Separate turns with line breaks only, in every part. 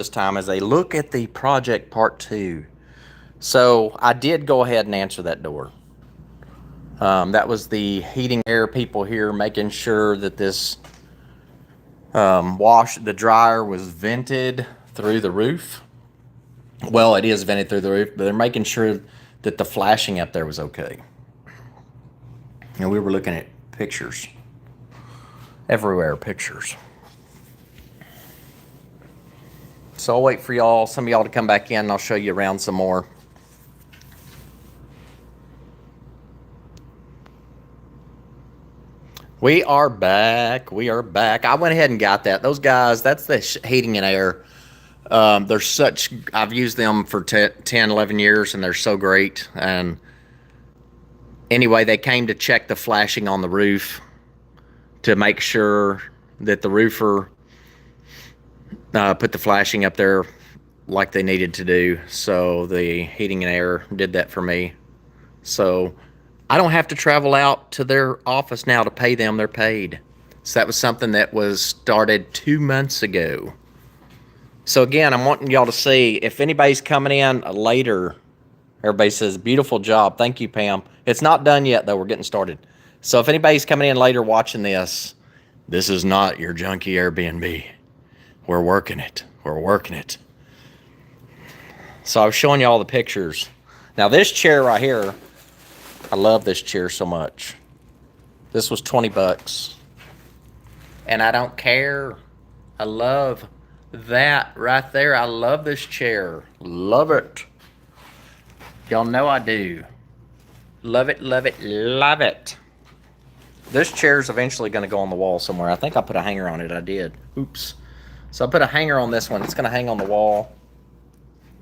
this time as a look at the project part two. So I did go ahead and answer that door. That was the heating air people here making sure that this the dryer was vented through the roof. Well, it is vented through the roof, but they're making sure that the flashing up there was okay. And we were looking at pictures. Everywhere, pictures. So I'll wait for some of y'all to come back in and I'll show you around some more. We are back. We are back. I went ahead and got that. Those guys, that's the heating and air. I've used them for 10, 11 years and they're so great. And anyway, they came to check the flashing on the roof to make sure that the roofer put the flashing up there like they needed to do. So the heating and air did that for me. So I don't have to travel out to their office now to pay them. They're paid. So that was something that was started 2 months ago. So again, I'm wanting y'all to see if anybody's coming in later. Everybody says, beautiful job. Thank you, Pam. It's not done yet, though. We're getting started. So if anybody's coming in later watching this is not your junky Airbnb. We're working it. We're working it. So I was showing you all the pictures. Now this chair right here, I love this chair so much. This was 20 bucks. And I don't care. I love that right there. I love this chair. Love it. Y'all know I do. Love it, love it, love it. This chair's eventually going to go on the wall somewhere. I think I put a hanger on it. I did. Oops. So I put a hanger on this one. It's going to hang on the wall.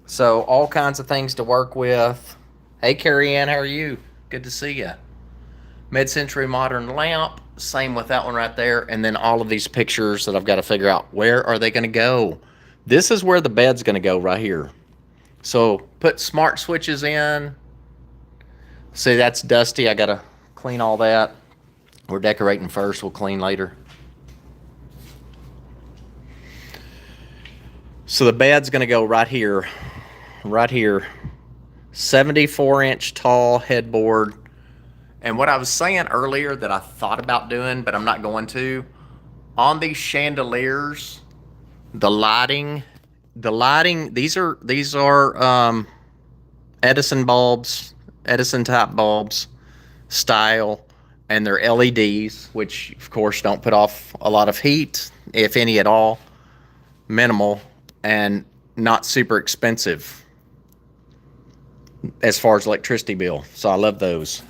So all kinds of things to work with. Hey, Carrie Ann, how are you? Good to see you. Mid-century modern lamp. Same with that one right there. And then all of these pictures that I've got to figure out. Where are they going to go? This is where the bed's going to go right here. So put smart switches in. See, that's dusty. I got to clean all that. We're decorating first. We'll clean later. So the bed's going to go right here. Right here. 74-inch tall headboard. And what I was saying earlier that I thought about doing, but I'm not going to, on these chandeliers, the lighting, these are Edison bulbs, Edison type bulbs style, and they're LEDs, which of course don't put off a lot of heat, if any at all, minimal, and not super expensive as far as electricity bill. So I love those.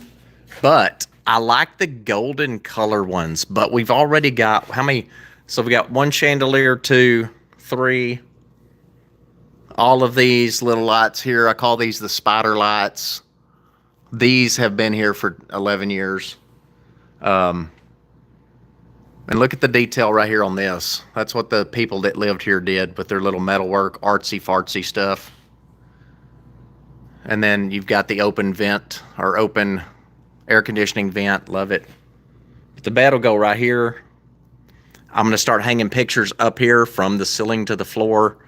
But I like the golden color ones, but we've already got how many? So we got one chandelier, 2, 3, all of these little lights here. I call these the spider lights. These have been here for 11 years. And look at the detail right here on this. That's what the people that lived here did with their little metalwork, artsy fartsy stuff. And then you've got the open vent or open air conditioning vent. Love it. The bed will go right here. I'm going to start hanging pictures up here from the ceiling to the floor.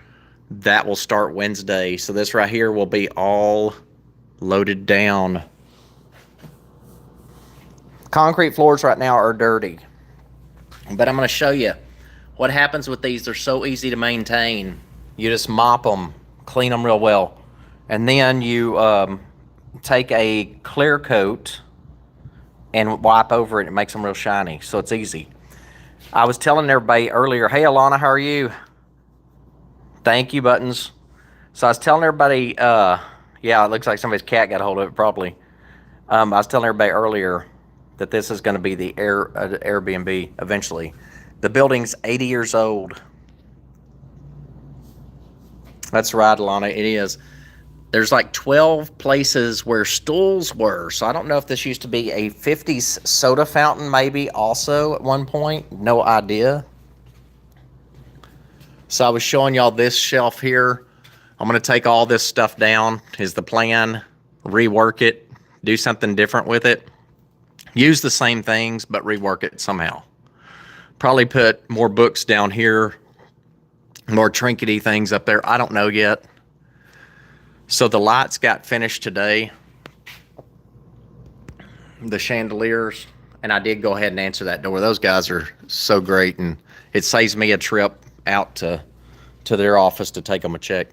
That will start Wednesday. So this right here will be all loaded down. Concrete floors right now are dirty. But I'm going to show you what happens with these. They're so easy to maintain. You just mop them, clean them real well. And then you take a clear coat and wipe over it. It makes them real shiny, so it's easy. I was telling everybody earlier, hey, Alana, how are you? Thank you, Buttons. So I was telling everybody, yeah, it looks like somebody's cat got a hold of it probably. I was telling everybody earlier that this is going to be the Airbnb eventually. The building's 80 years old. That's right, Alana, it is. There's like 12 places where stools were. So I don't know if this used to be a 50s soda fountain maybe also at one point. No idea. So I was showing y'all this shelf here. I'm going to take all this stuff down is the plan. Rework it. Do something different with it. Use the same things but rework it somehow. Probably put more books down here more trinkety things up there. I don't know yet. So the lights got finished today. The chandeliers. And I did go ahead and answer that door. Those guys are so great. And it saves me a trip out to their office to take them a check.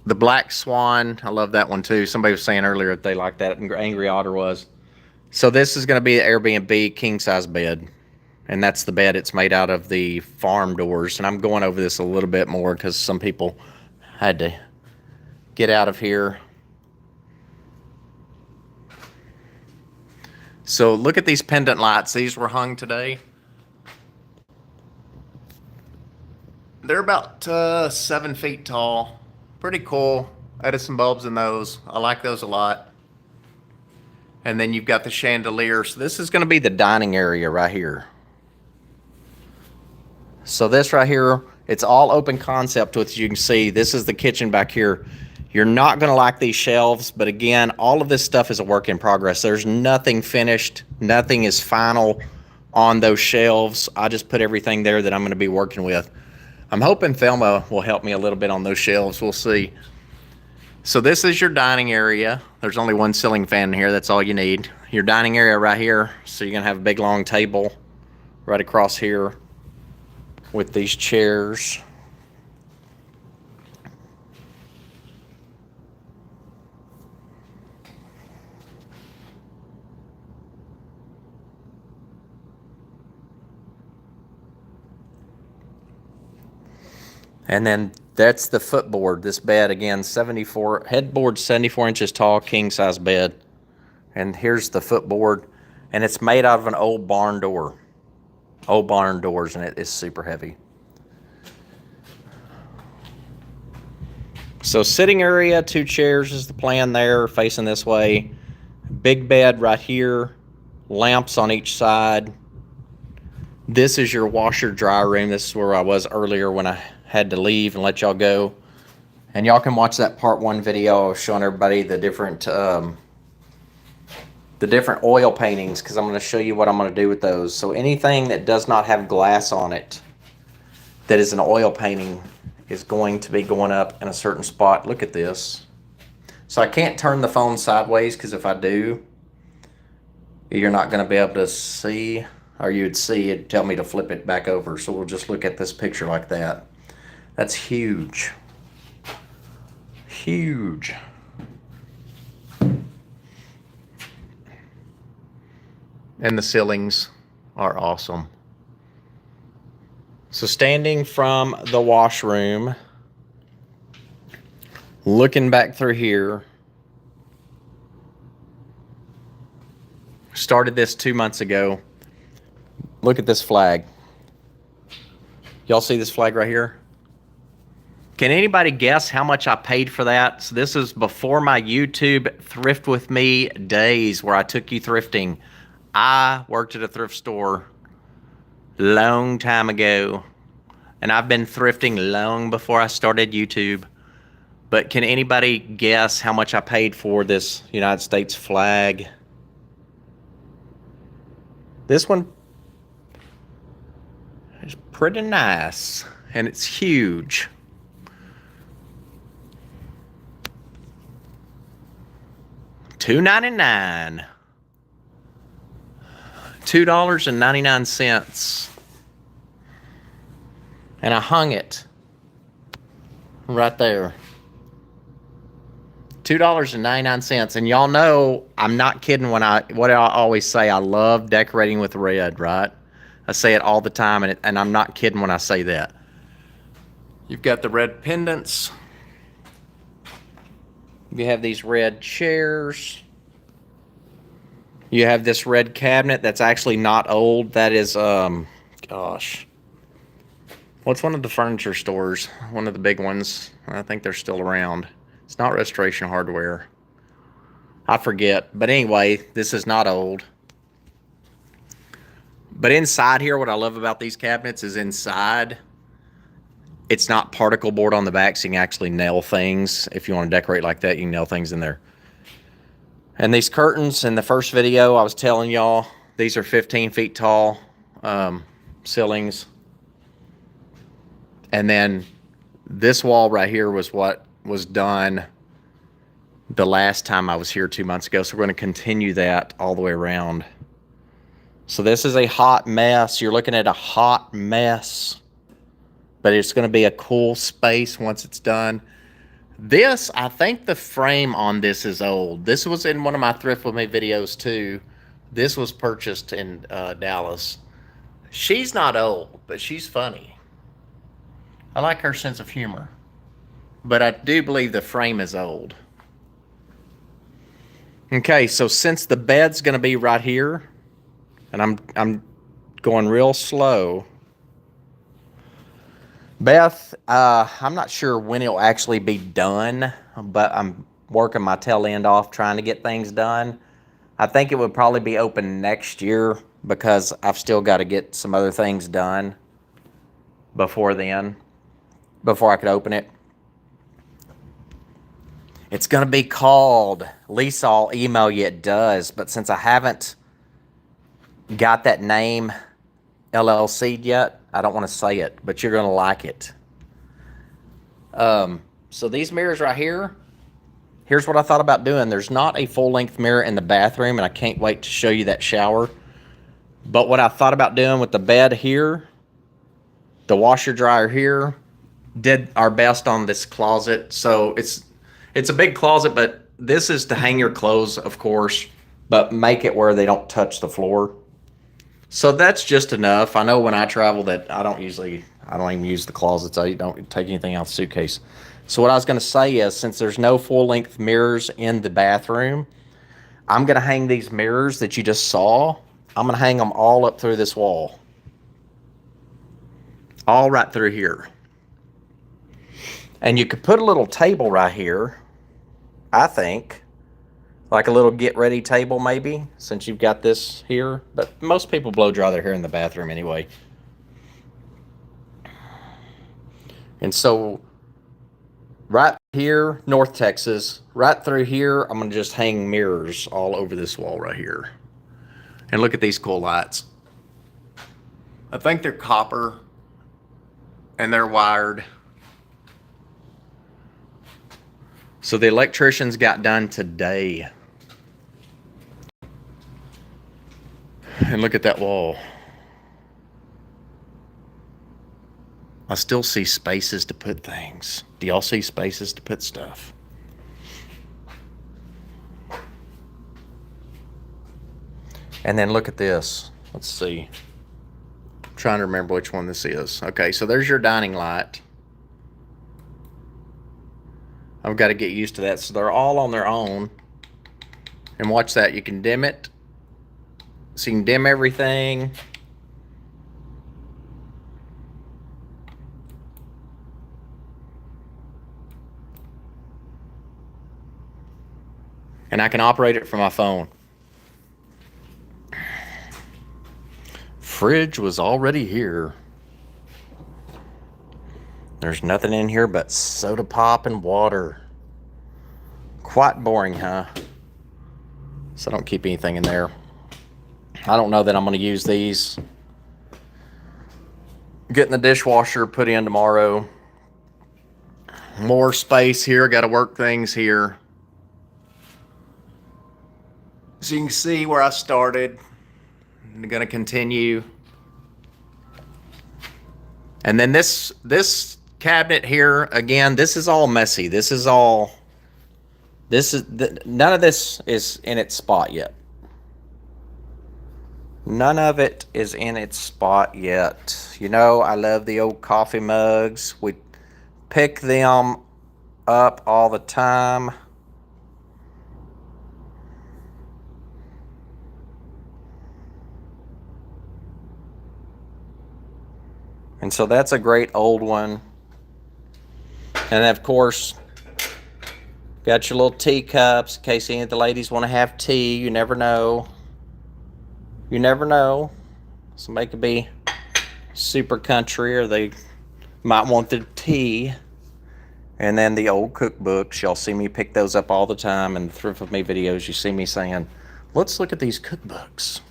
The Black Swan, I love that one too. Somebody was saying earlier that they liked that, and Angry Otter was. So this is going to be an Airbnb king-size bed, and that's the bed. It's made out of the farm doors, and I'm going over this a little bit more because some people had to get out of here. So look at these pendant lights. These were hung today. They're about 7 feet tall. Pretty cool. Added some bulbs in those. I like those a lot. And then you've got the chandelier. So this is going to be the dining area right here. So this right here, it's all open concept, which you can see. This is the kitchen back here. You're not going to like these shelves, but again, all of this stuff is a work in progress. There's nothing finished. Nothing is final on those shelves. I just put everything there that I'm going to be working with. I'm hoping Thelma will help me a little bit on those shelves. We'll see. So this is your dining area. There's only one ceiling fan in here. That's all you need. Your dining area right here. So you're going to have a big long table right across here with these chairs. And then that's the footboard. This bed, again, headboard 74 inches tall, king size bed. And here's the footboard. And it's made out of an old barn door. Old barn doors, and it is super heavy. So sitting area, 2 chairs is the plan there, facing this way. Big bed right here. Lamps on each side. This is your washer dry room. This is where I was earlier when I had to leave and let y'all go. And y'all can watch that part 1 video. I was showing everybody the different oil paintings, because I'm going to show you what I'm going to do with those. So anything that does not have glass on it that is an oil painting is going to be going up in a certain spot. Look at this. So I can't turn the phone sideways, because if I do, you're not going to be able to see, or you'd see it tell me to flip it back over. So we'll just look at this picture like that. That's huge. Huge. And the ceilings are awesome. So standing from the washroom, looking back through here, started this 2 months ago. Look at this flag. Y'all see this flag right here? Can anybody guess how much I paid for that? So this is before my YouTube Thrift With Me days where I took you thrifting. I worked at a thrift store long time ago, and I've been thrifting long before I started YouTube. But can anybody guess how much I paid for this United States flag? This one is pretty nice, and it's huge. $2.99. $2.99. And I hung it right there. $2.99. And y'all know I'm not kidding when what I always say. I love decorating with red, right? I say it all the time, and I'm not kidding when I say that. You've got the red pendants. You have these red chairs. You have this red cabinet that's actually not old. That is, gosh. What's one of the furniture stores? One of the big ones. I think they're still around. It's not Restoration Hardware. I forget. But anyway, this is not old. But inside here, what I love about these cabinets is inside, it's not particle board on the back, so you can actually nail things. If you want to decorate like that, you can nail things in there. And these curtains in the first video, I was telling y'all, these are 15 feet tall ceilings. And then this wall right here was what was done the last time I was here 2 months ago. So we're going to continue that all the way around. So this is a hot mess. You're looking at a hot mess, but it's going to be a cool space once it's done. This, I think the frame on this is old. This was in one of my Thrift With Me videos too. This was purchased in Dallas. She's not old, but she's funny. I like her sense of humor. But I do believe the frame is old. Okay, so since the bed's going to be right here, and I'm going real slow. Beth, I'm not sure when it'll actually be done, but I'm working my tail end off trying to get things done. I think it would probably be open next year because I've still got to get some other things done before then, before I could open it. It's going to be called, Lisa, I'll email you, it does, but since I haven't got that name LLC'd yet, I don't want to say it, but you're going to like it. So these mirrors right here, here's what I thought about doing. There's not a full-length mirror in the bathroom, and I can't wait to show you that shower. But what I thought about doing with the bed here, the washer dryer here, did our best on this closet. So it's a big closet, but this is to hang your clothes, of course, but make it where they don't touch the floor. So that's just enough. I know when I travel that I don't even use the closets. I don't take anything out of the suitcase. So what I was going to say is, since there's no full-length mirrors in the bathroom, I'm going to hang these mirrors that you just saw. I'm going to hang them all up through this wall. All right through here. And you could put a little table right here, I think. Like a little get-ready table, maybe, since you've got this here. But most people blow dry their hair in the bathroom anyway. And so, right here, North Texas, right through here, I'm going to just hang mirrors all over this wall right here. And look at these cool lights. I think they're copper, and they're wired. So the electricians got done today. And look at that wall. I still see spaces to put things. Do y'all see spaces to put stuff? And then look at this. Let's see. I'm trying to remember which one this is. Okay, so there's your dining light. I've got to get used to that. So they're all on their own. And watch that. You can dim it. So you can dim everything. And I can operate it from my phone. Fridge was already here. There's nothing in here but soda pop and water. Quite boring, huh? So I don't keep anything in there. I don't know that I'm going to use these. Getting the dishwasher put in tomorrow. More space here. Got to work things here. So you can see where I started. I'm going to continue. And then this cabinet here, again, this is all messy. None of this is in its spot yet. None of it is in its spot yet. You know, I love the old coffee mugs. We pick them up all the time. And so that's a great old one. And of course, got your little teacups in case any of the ladies want to have tea. You never know. You never know. Somebody could be super country, or they might want their tea And then the old cookbooks, y'all see me pick those up all the time. In the Thrift With Me videos, you see me saying, let's look at these cookbooks.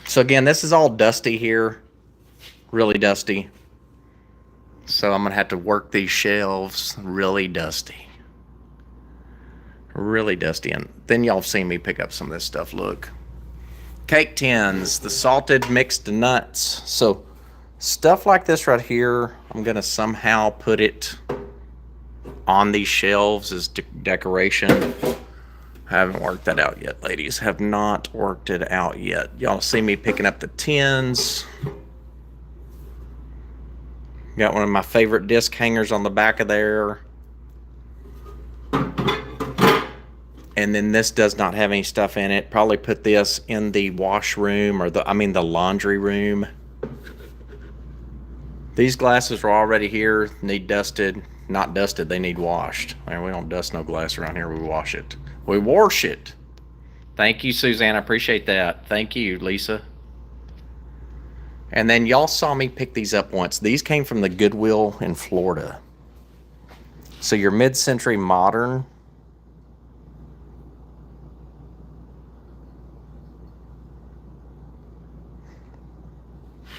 So again, this is all dusty here, really dusty. So I'm gonna have to work these shelves really dusty. Really dusty. And then y'all have seen me pick up some of this stuff, look. Cake tins, the salted mixed nuts. So stuff like this right here, I'm gonna somehow put it on these shelves as decoration. I haven't worked that out yet, ladies. Have not worked it out yet. Y'all see me picking up the tins. Got one of my favorite disc hangers on the back of there. And then this does not have any stuff in it. Probably put this in the washroom or the laundry room. These glasses are already here, need dusted. Not dusted, they need washed. Man, we don't dust no glass around here, we wash it. We wash it. Thank you, Suzanne, I appreciate that. Thank you, Lisa. And then y'all saw me pick these up once. These came from the Goodwill in Florida. So your mid-century modern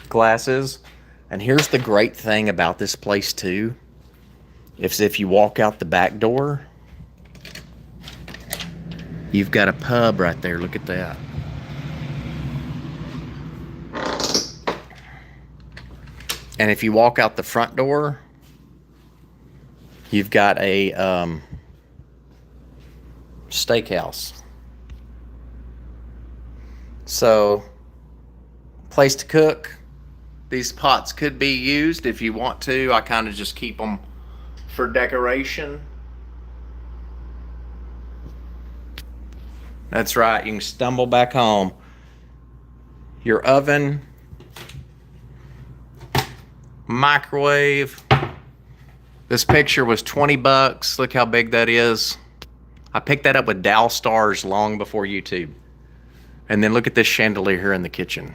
glasses. And here's the great thing about this place too. If you walk out the back door, you've got a pub right there. Look at that. And if you walk out the front door, you've got a steakhouse. So, place to cook. These pots could be used if you want to. I kind of just keep them for decoration. That's right, you can stumble back home. Your oven, microwave. This picture was 20 bucks. Look how big that is. I picked that up with Dow Stars long before YouTube. And then look at this chandelier here in the kitchen.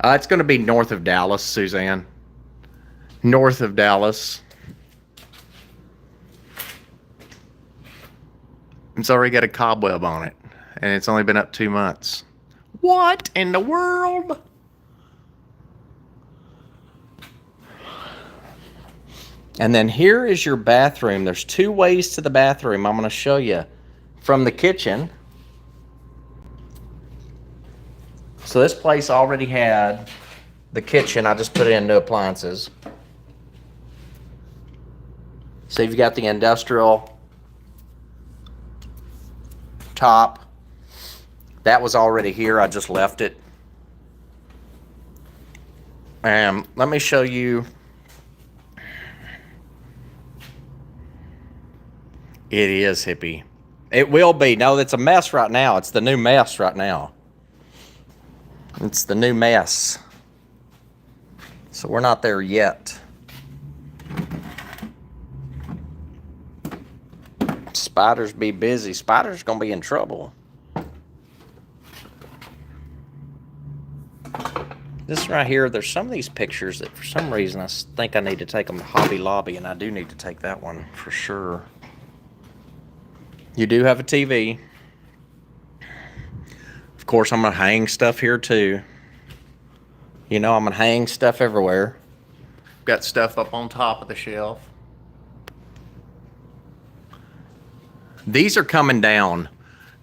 It's going to be north of Dallas, Suzanne. North of Dallas. It's already got a cobweb on it. And it's only been up 2 months. What in the world? And then here is your bathroom. There's 2 ways to the bathroom. I'm going to show you from the kitchen. So this place already had the kitchen. I just put it into appliances. So you've got the industrial top. That was already here. I just left it. And let me show you. It is hippie. It will be. No, it's a mess right now. It's the new mess right now. It's the new mess. So we're not there yet. Spiders be busy. Spiders gonna be in trouble. This right here, there's some of these pictures that for some reason I think I need to take them to Hobby Lobby, and I do need to take that one for sure. You do have a TV. Of course, I'm gonna hang stuff here too. You know, I'm gonna hang stuff everywhere. Got stuff up on top of the shelf. These are coming down.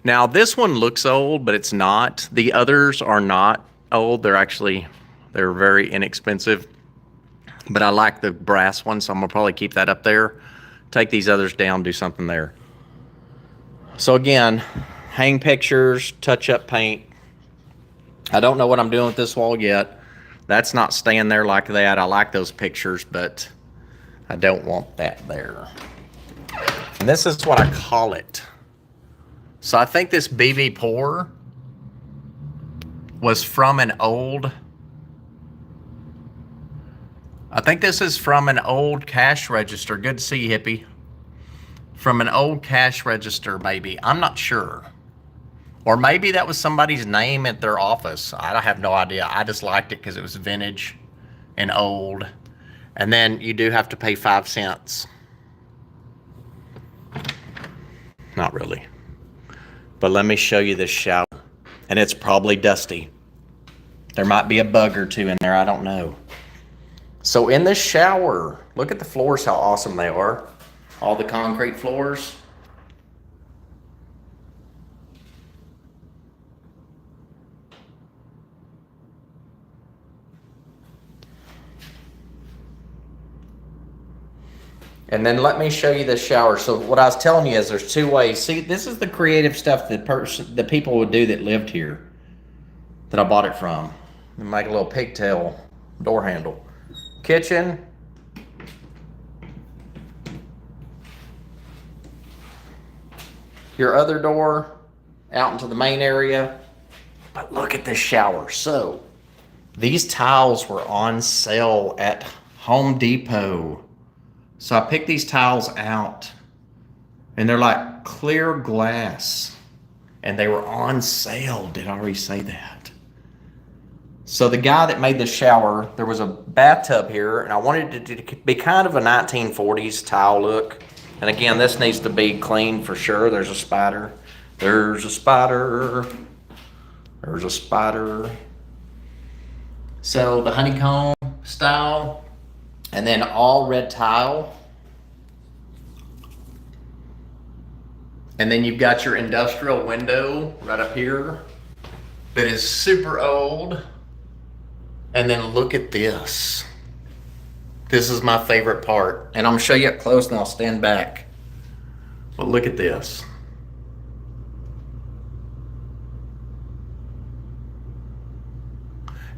Now, this one looks old, but it's not. The others are not old. They're very inexpensive. But I like the brass one, so I'm gonna probably keep that up there. Take these others down, do something there. So again, hang pictures, touch up paint. I don't know what I'm doing with this wall yet. That's not staying there like that. I like those pictures, but I don't want that there. And this is what I call it. So I think this BB pour was from an old, I think this is from an old cash register. Good to see you, hippie. From an old cash register, maybe. I'm not sure. Or maybe that was somebody's name at their office. I have no idea. I just liked it because it was vintage and old. And then you do have to pay 5 cents. Not really. But let me show you this shower. And it's probably dusty. There might be a bug or two in there, I don't know. So in this shower, look at the floors, how awesome they are. All the concrete floors. And then let me show you the shower. So what I was telling you is there's 2 ways. See, this is the creative stuff that the people would do that lived here, that I bought it from. And make a little pigtail door handle. Kitchen. Your other door out into the main area. But look at this shower. So these tiles were on sale at Home Depot. So I picked these tiles out, and they're like clear glass, and they were on sale. Did I already say that? So the guy that made the shower, there was a bathtub here, and I wanted it to be kind of a 1940s tile look. And again, this needs to be cleaned for sure. There's a spider. There's a spider. There's a spider. So the honeycomb style. And then all red tile. And then you've got your industrial window right up here that is super old. And then look at this. This is my favorite part. And I'm gonna show you up close and I'll stand back. But look at this.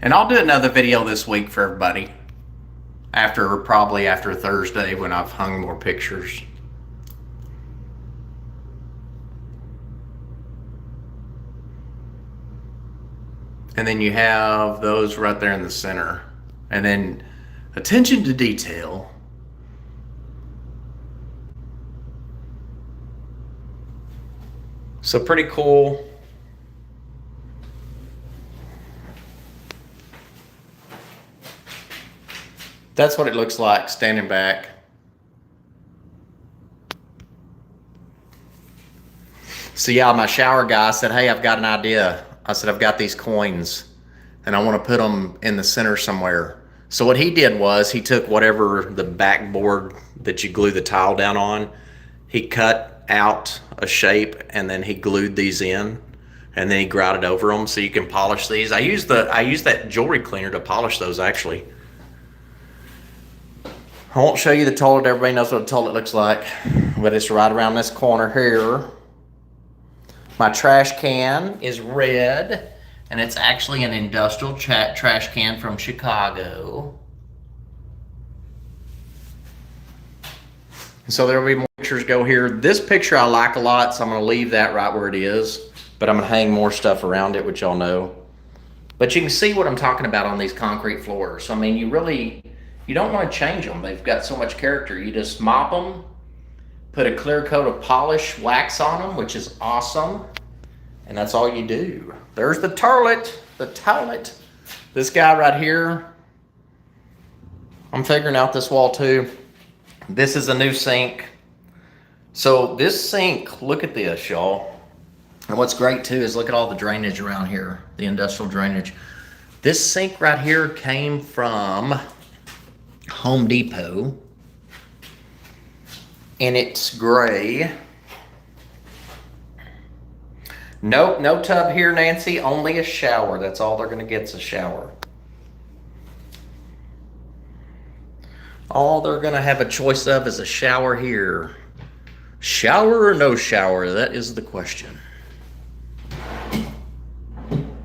And I'll do another video this week for everybody. Probably after Thursday when I've hung more pictures. And then you have those right there in the center. And then attention to detail. So pretty cool. That's what it looks like standing back. So yeah, my shower guy said, hey, I've got an idea. I said, I've got these coins and I want to put them in the center somewhere. So what he did was he took whatever the backboard that you glue the tile down on, he cut out a shape and then he glued these in and then he grouted over them so you can polish these. I use that jewelry cleaner to polish those actually. I won't show you the toilet. Everybody knows what a toilet looks like, but it's right around this corner here. My trash can is red, and it's actually an industrial trash can from Chicago. So there will be more pictures go here. This picture I like a lot, so I'm going to leave that right where it is, but I'm going to hang more stuff around it, which y'all know. But you can see what I'm talking about on these concrete floors. So, I mean, you don't want to change them. They've got so much character. You just mop them, put a clear coat of polish wax on them, which is awesome. And that's all you do. There's the toilet. The toilet. This guy right here. I'm figuring out this wall too. This is a new sink. So this sink, look at this, y'all. And what's great too is look at all the drainage around here. The industrial drainage. This sink right here came from Home Depot, and it's gray. Nope, no tub here, Nancy, only a shower. That's all they're gonna get is a shower. All they're gonna have a choice of is a shower here. Shower or no shower, that is the question.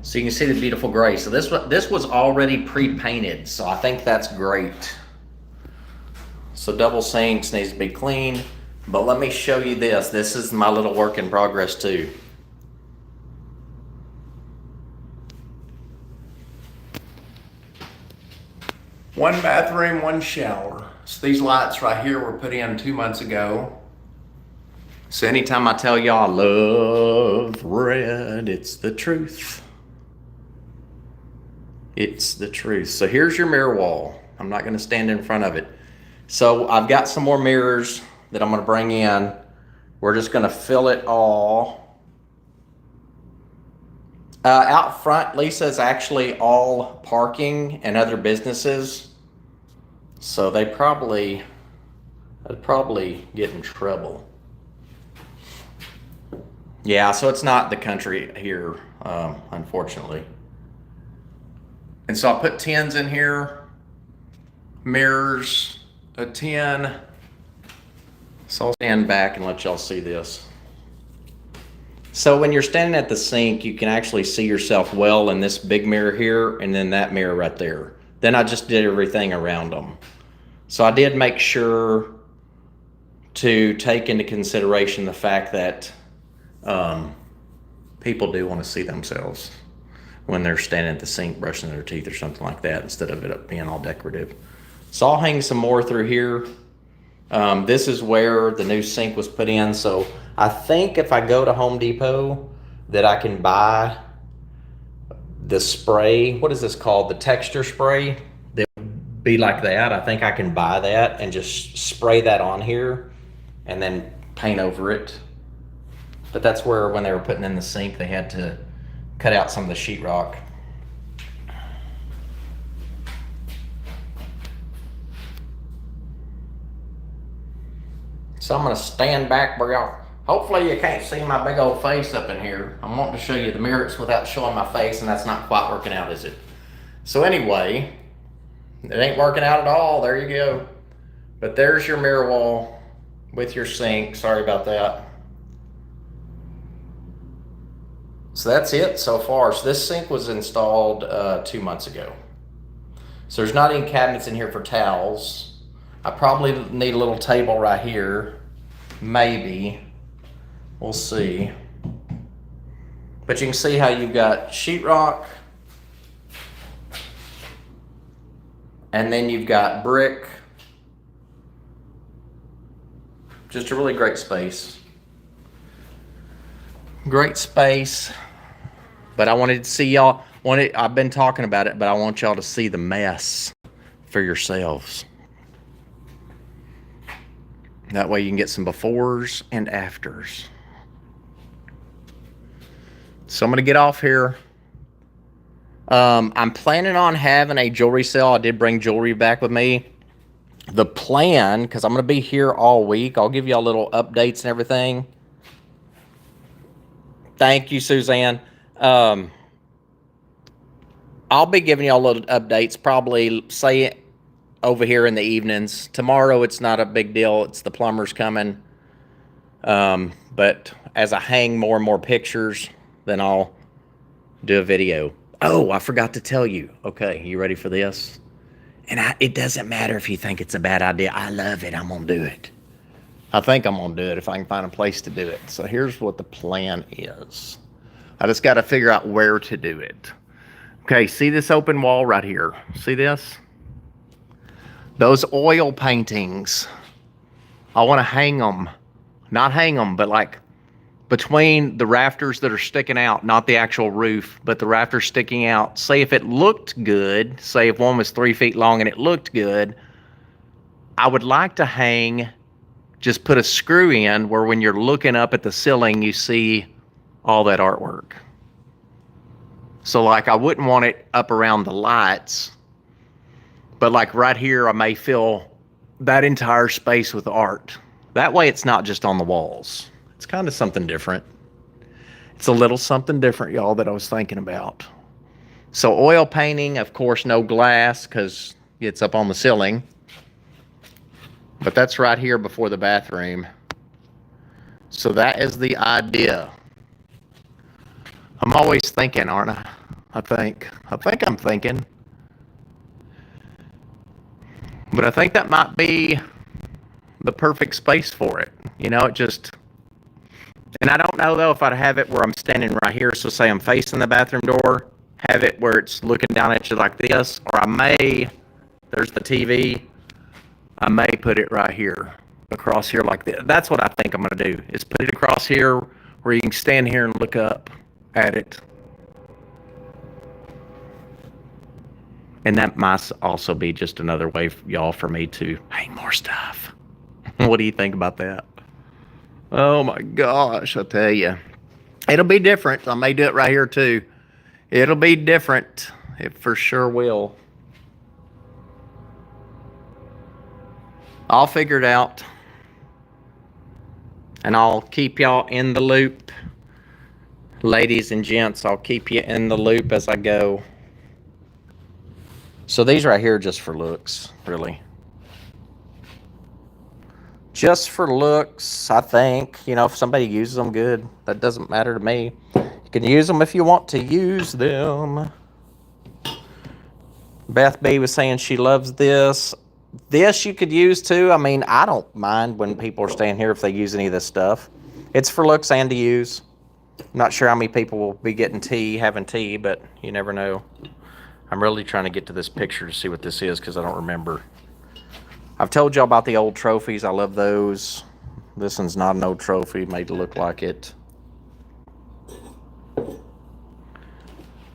So you can see the beautiful gray. So this was already pre-painted, so I think that's great. So double sinks needs to be cleaned, but let me show you this. This is my little work in progress too. One bathroom, one shower. So these lights right here were put in 2 months ago. So anytime I tell y'all I love red, it's the truth. It's the truth. So here's your mirror wall. I'm not going to stand in front of it. So I've got some more mirrors that I'm going to bring in. We're just going to fill it all. Out front, Lisa's actually all parking and other businesses. So I'd probably get in trouble. Yeah, so it's not the country here, unfortunately. And so I put 10s in here, mirrors, a 10. So I'll stand back and let y'all see this. So when you're standing at the sink, you can actually see yourself well in this big mirror here and then that mirror right there. Then I just did everything around them. So I did make sure to take into consideration the fact that people do want to see themselves when they're standing at the sink brushing their teeth or something like that instead of it being all decorative. So I'll hang some more through here. This is where the new sink was put in. So I think if I go to Home Depot that I can buy the spray. What is this called? The texture spray that would be like that. I think I can buy that and just spray that on here and then paint over it. But that's where when they were putting in the sink, they had to cut out some of the sheetrock. So I'm gonna stand back where y'all, hopefully you can't see my big old face up in here. I'm wanting to show you the mirrors without showing my face, and that's not quite working out, is it? So anyway, it ain't working out at all, there you go. But there's your mirror wall with your sink, sorry about that. So that's it so far. So this sink was installed 2 months ago. So there's not any cabinets in here for towels. I probably need a little table right here. Maybe. We'll see. But you can see how you've got sheetrock. And then you've got brick. Just a really great space. Great space. But I wanted to see y'all. I've been talking about it, but I want y'all to see the mess for yourselves. That way you can get some befores and afters. So I'm going to get off here. I'm planning on having a jewelry sale. I did bring jewelry back with me. The plan, because I'm going to be here all week, I'll give y'all little updates and everything. Thank you, Suzanne. I'll be giving y'all little updates, probably say over here in the evenings. Tomorrow, it's not a big deal. It's the plumbers coming. But as I hang more and more pictures, then I'll do a video. Oh, I forgot to tell you. Okay, you ready for this? And it doesn't matter if you think it's a bad idea. I love it. I'm going to do it. I think I'm going to do it if I can find a place to do it. So here's what the plan is. I just got to figure out where to do it. Okay, see this open wall right here? See this? Those oil paintings, I want to hang them. Not hang them, but like between the rafters that are sticking out, not the actual roof, but the rafters sticking out. Say if it looked good, say if one was 3 feet long and it looked good, I would like to hang, just put a screw in where when you're looking up at the ceiling, you see all that artwork. So like I wouldn't want it up around the lights, but like right here, I may fill that entire space with art. That way it's not just on the walls. It's kind of something different. It's a little something different, y'all, that I was thinking about. So oil painting, of course, no glass because it's up on the ceiling. But that's right here before the bathroom. So that is the idea. I'm always thinking, aren't I? I think I'm thinking. But I think that might be the perfect space for it. You know, it just... And I don't know, though, if I'd have it where I'm standing right here. So say I'm facing the bathroom door. Have it where it's looking down at you like this. Or I may... There's the TV. I may put it right here. across here like that. That's what I think I'm going to do, is put it across here where you can stand here and look up at it. And that might also be just another way, y'all, for me to hang more stuff. What do you think about that? Oh my gosh, I tell you. It'll be different. I may do it right here too. It'll be different. It for sure will. I'll figure it out. And I'll keep y'all in the loop. Ladies and gents, I'll keep you in the loop as I go. So these right here are just for looks, really. Just for looks, I think. You know, if somebody uses them, good. That doesn't matter to me. You can use them if you want to use them. Beth B was saying she loves this. This you could use too. I mean, I don't mind when people are staying here if they use any of this stuff. It's for looks and to use. I'm not sure how many people will be getting tea, having tea, but you never know. I'm really trying to get to this picture to see what this is because I don't remember. I've told y'all about the old trophies. I love those. This one's not an old trophy, made to look like it.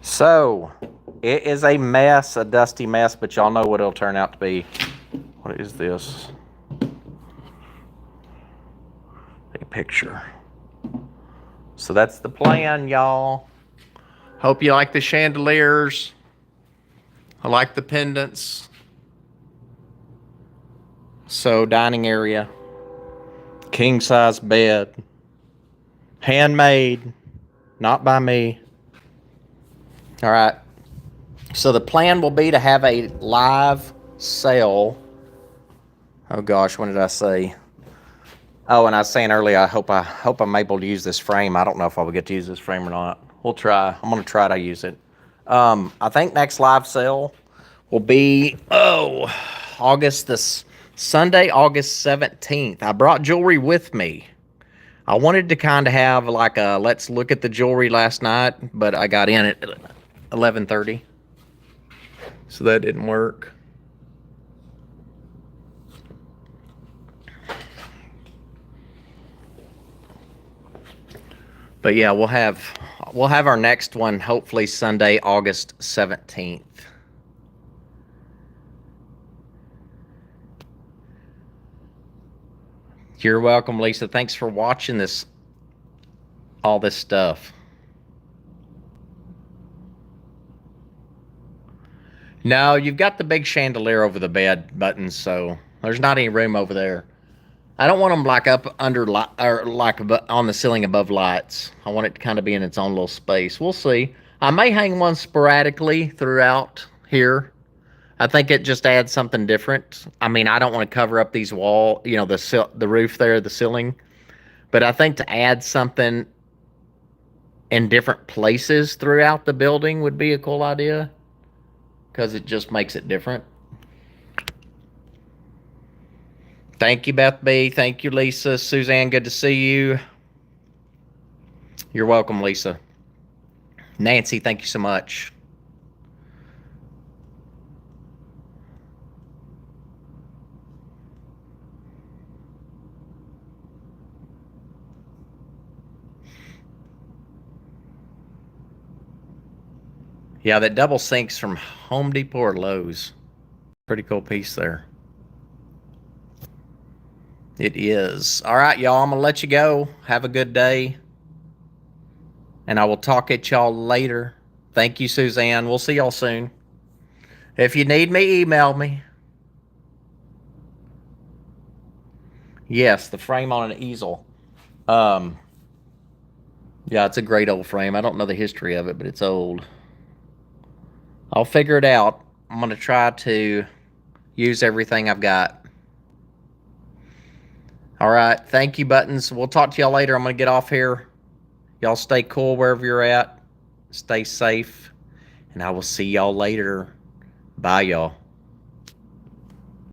So, it is a mess, a dusty mess, but y'all know what it'll turn out to be. What is this? A picture. So that's the plan, y'all. Hope you like the chandeliers. I like the pendants. So, dining area. King size bed. Handmade. Not by me. All right. So the plan will be to have a live sale. Oh gosh, when did I say? Oh, and I was saying earlier, I hope I'm able to use this frame. I don't know if I will get to use this frame or not. We'll try. I'm gonna try to use it. I think next live sale will be Sunday, August 17th. I brought jewelry with me. I wanted to kind of have like a let's look at the jewelry last night, but I got in at 11:30, so that didn't work. But yeah, we'll have our next one hopefully Sunday, August 17th. You're welcome, Lisa. Thanks for watching all this stuff. No, you've got the big chandelier over the bed buttons, so there's not any room over there. I don't want them like up under or like on the ceiling above lights. I want it to kind of be in its own little space. We'll see. I may hang one sporadically throughout here. I think it just adds something different. I mean, I don't want to cover up these wall, you know, the roof there, the ceiling. But I think to add something in different places throughout the building would be a cool idea. Because it just makes it different. Thank you, Beth B. Thank you, Lisa. Suzanne, good to see you. You're welcome, Lisa. Nancy, thank you so much. Yeah, that double sink's from Home Depot or Lowe's. Pretty cool piece there. It is. All right, y'all, I'm going to let you go. Have a good day. And I will talk at y'all later. Thank you, Suzanne. We'll see y'all soon. If you need me, email me. Yes, the frame on an easel. Yeah, it's a great old frame. I don't know the history of it, but it's old. I'll figure it out. I'm going to try to use everything I've got. All right. Thank you, Buttons. We'll talk to y'all later. I'm going to get off here. Y'all stay cool wherever you're at. Stay safe. And I will see y'all later. Bye, y'all.